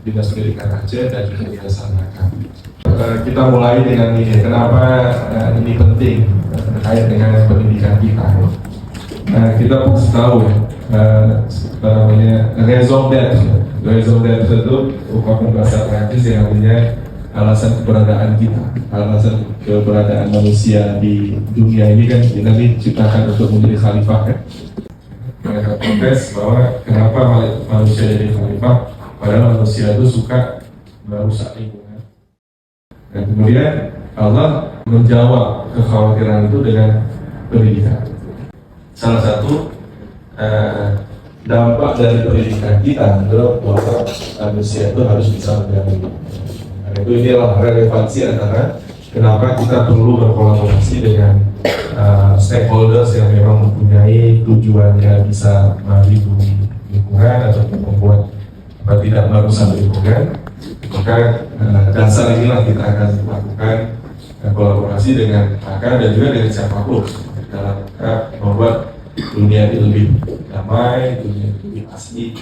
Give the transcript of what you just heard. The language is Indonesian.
Dinas Pendidikan Aceh dan juga dilaksanakan. Kita mulai dengan ini, kenapa ini penting terkait dengan pendidikan kita. Kita harus tahu raison d'être itu merupakan bahasa Prancis yang artinya alasan keberadaan kita, alasan keberadaan manusia di dunia ini kan kita diciptakan untuk menjadi khalifah kan. Mereka protes bahwa kenapa manusia jadi khalifah, padahal manusia itu suka merusak lingkungan. Dan kemudian Allah menjawab kekhawatiran itu dengan pendidikan. Salah satu dampak dari pendidikan kita adalah bahwa manusia itu harus bisa mendampingi. Itu inilah relevansi antara kenapa kita perlu berkolaborasi dengan stakeholders yang memang mempunyai tujuannya bisa melindungi lingkungan atau membuat tidak merusak lingkungan. Maka dasar inilah kita akan lakukan kolaborasi dengan pakar dan juga dengan siapapun dalam rangka membuat dunia ini lebih damai, dunia ini lebih asli.